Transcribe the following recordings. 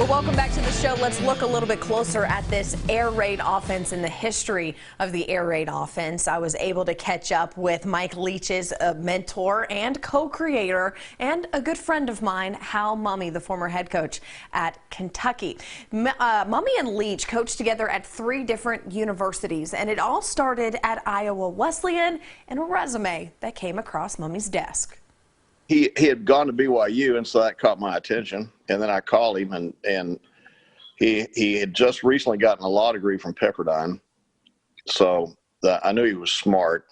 Well, welcome back to the show. Let's look a little bit closer at this air raid offense and the history of the air raid offense. I was able to catch up with Mike Leach's mentor and co-creator and a good friend of mine, Hal Mumme, the former head coach at Kentucky. Mumme and Leach coached together at 3 different universities, and it all started at Iowa Wesleyan and a resume that came across Mumme's desk. He had gone to BYU, and so that caught my attention. And then I called him, and he had just recently gotten a law degree from Pepperdine. So I knew he was smart.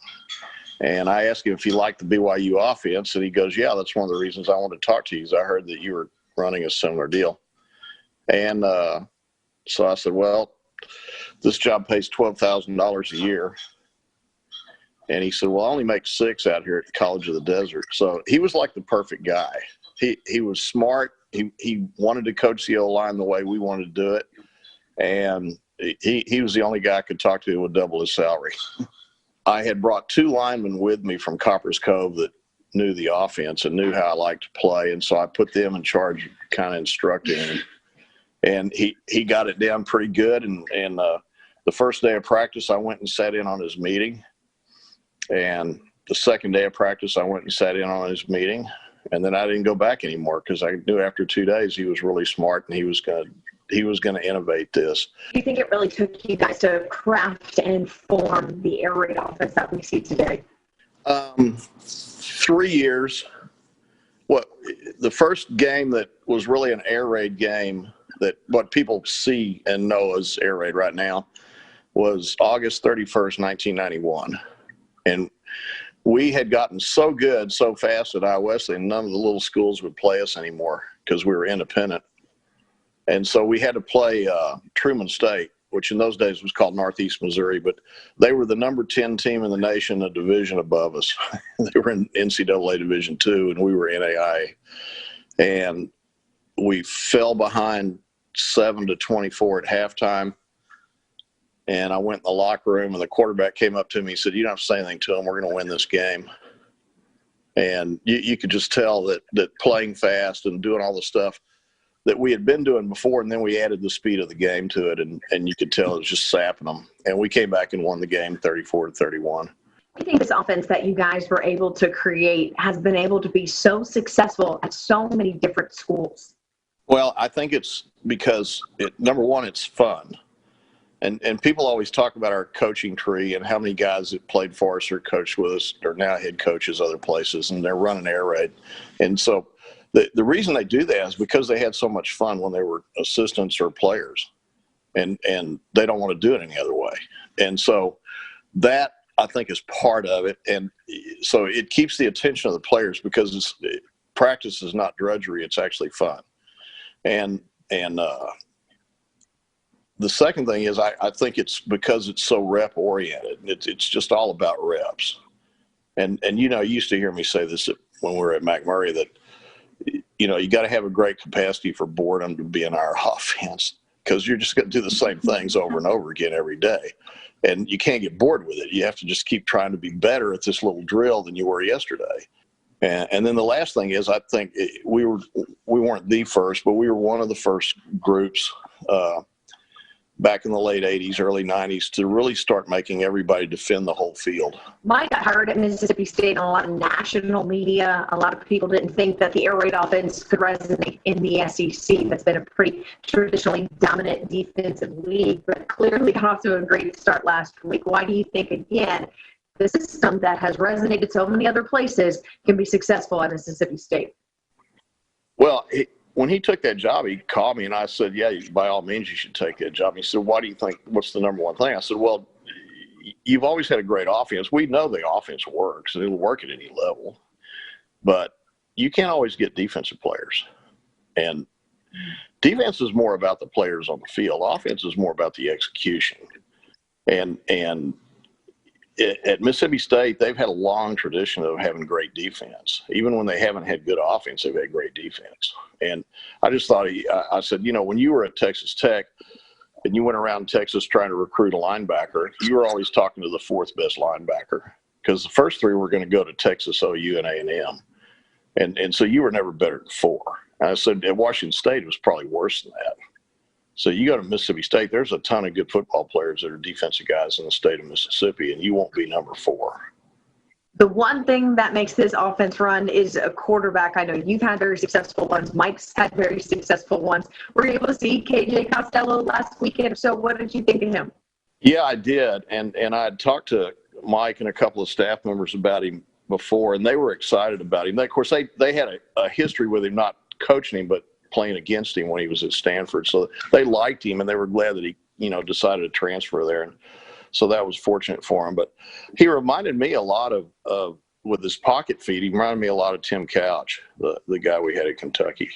And I asked him if he liked the BYU offense, and he goes, yeah, that's one of the reasons I wanted to talk to you, is I heard that you were running a similar deal. And so I said, well, this job pays $12,000 a year. And he said, well, I only make 6 out here at the College of the Desert. So he was like the perfect guy. He was smart. He wanted to coach the O-line the way we wanted to do it. And he was the only guy I could talk to who would double his salary. I had brought 2 linemen with me from Copper's Cove that knew the offense and knew how I liked to play. And so I put them in charge of kind of instructing him. And he got it down pretty good. And the first day of practice, I went and sat in on his meeting. And the second day of practice, I went and sat in on his meeting, and then I didn't go back anymore because I knew after 2 days he was really smart and he was going to innovate this. Do you think it really took you guys to craft and form the air raid offense that we see today? 3 years. The first game that was really an air raid game, that what people see and know as air raid right now, was August 31st, 1991. And we had gotten so good so fast at Iowa Wesleyan, none of the little schools would play us anymore because we were independent. And so we had to play Truman State, which in those days was called Northeast Missouri, but they were the number 10 team in the nation, a division above us. They were in NCAA Division II, and we were NAIA. And we fell behind 7-24 at halftime. And I went in the locker room, and the quarterback came up to me and said, you don't have to say anything to him. We're going to win this game. And you could just tell that playing fast and doing all the stuff that we had been doing before, and then we added the speed of the game to it, and you could tell it was just sapping them. And we came back and won the game 34-31. I think this offense that you guys were able to create has been able to be so successful at so many different schools. Well, I think it's because, number one, it's fun. And people always talk about our coaching tree and how many guys that played for us or coached with us are now head coaches other places, and they're running air raid. And so the reason they do that is because they had so much fun when they were assistants or players, and they don't want to do it any other way. And so that, I think, is part of it. And so it keeps the attention of the players because practice is not drudgery. It's actually fun. And the second thing is I think it's because it's so rep oriented. It's just all about reps. And you used to hear me say this when we were at McMurray, that you got to have a great capacity for boredom to be in our offense, because you're just going to do the same things over and over again every day. And you can't get bored with it. You have to just keep trying to be better at this little drill than you were yesterday. And then the last thing is, I think we weren't the first, but we were one of the first groups back in the late 80s, early 90s, to really start making everybody defend the whole field. Mike got hired at Mississippi State in a lot of national media. A lot of people didn't think that the air raid offense could resonate in the SEC. That's been a pretty traditionally dominant defensive league, but clearly got off to a great start last week. Why do you think, again, the system that has resonated so many other places can be successful at Mississippi State? Well, when he took that job, he called me and I said, yeah, by all means, you should take that job. He said, why do you think, what's the number one thing? I said, well, you've always had a great offense. We know the offense works, and it'll work at any level, but you can't always get defensive players. And defense is more about the players on the field. Offense is more about the execution. And at Mississippi State, they've had a long tradition of having great defense. Even when they haven't had good offense, they've had great defense. And I just thought, I said, when you were at Texas Tech and you went around Texas trying to recruit a linebacker, you were always talking to the 4th best linebacker, because the first 3 were going to go to Texas, OU, and A&M. And so you were never better than 4. I said at Washington State, it was probably worse than that. So you go to Mississippi State, there's a ton of good football players that are defensive guys in the state of Mississippi, and you won't be number 4. The one thing that makes this offense run is a quarterback. I know you've had very successful ones. Mike's had very successful ones. Were you able to see KJ Costello last weekend? So what did you think of him? Yeah, I did. And I had talked to Mike and a couple of staff members about him before, and they were excited about him. Of course, they had a history with him, not coaching him, but playing against him when he was at Stanford. So they liked him, and they were glad that he, decided to transfer there. And so that was fortunate for him. But he reminded me a lot of with his pocket feet, he reminded me a lot of Tim Couch, the guy we had at Kentucky.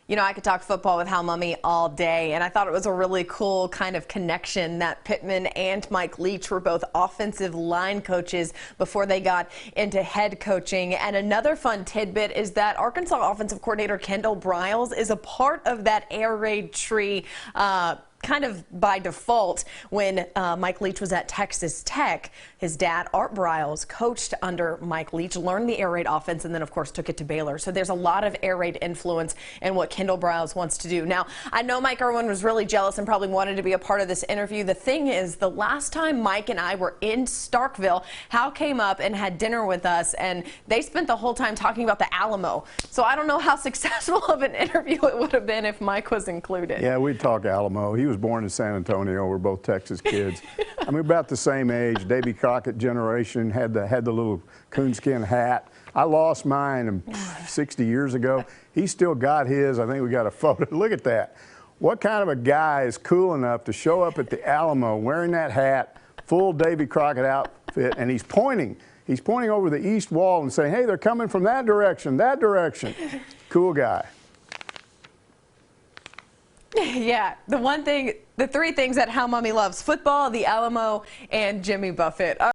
I could talk football with Hal Mumme all day, and I thought it was a really cool kind of connection that Pittman and Mike Leach were both offensive line coaches before they got into head coaching. And another fun tidbit is that Arkansas offensive coordinator Kendall Briles is a part of that air raid tree kind of by default. When Mike Leach was at Texas Tech, his dad, Art Briles, coached under Mike Leach, learned the air raid offense, and then, of course, took it to Baylor. So there's a lot of air raid influence in what Kendall Briles wants to do. Now, I know Mike Irwin was really jealous and probably wanted to be a part of this interview. The thing is, the last time Mike and I were in Starkville, Hal came up and had dinner with us, and they spent the whole time talking about the Alamo. So I don't know how successful of an interview it would have been if Mike was included. Yeah, we'd talk Alamo. He was born in San Antonio. We're both Texas kids. I mean, about the same age. Davy Crockett generation had the little coonskin hat. I lost mine 60 years ago. He still got his. I think we got a photo. Look at that. What kind of a guy is cool enough to show up at the Alamo wearing that hat, full Davy Crockett outfit, and he's pointing. He's pointing over the east wall and saying, hey, they're coming from that direction, that direction. Cool guy. Yeah, the 3 things that Hal Mumme loves: football, the Alamo, and Jimmy Buffett.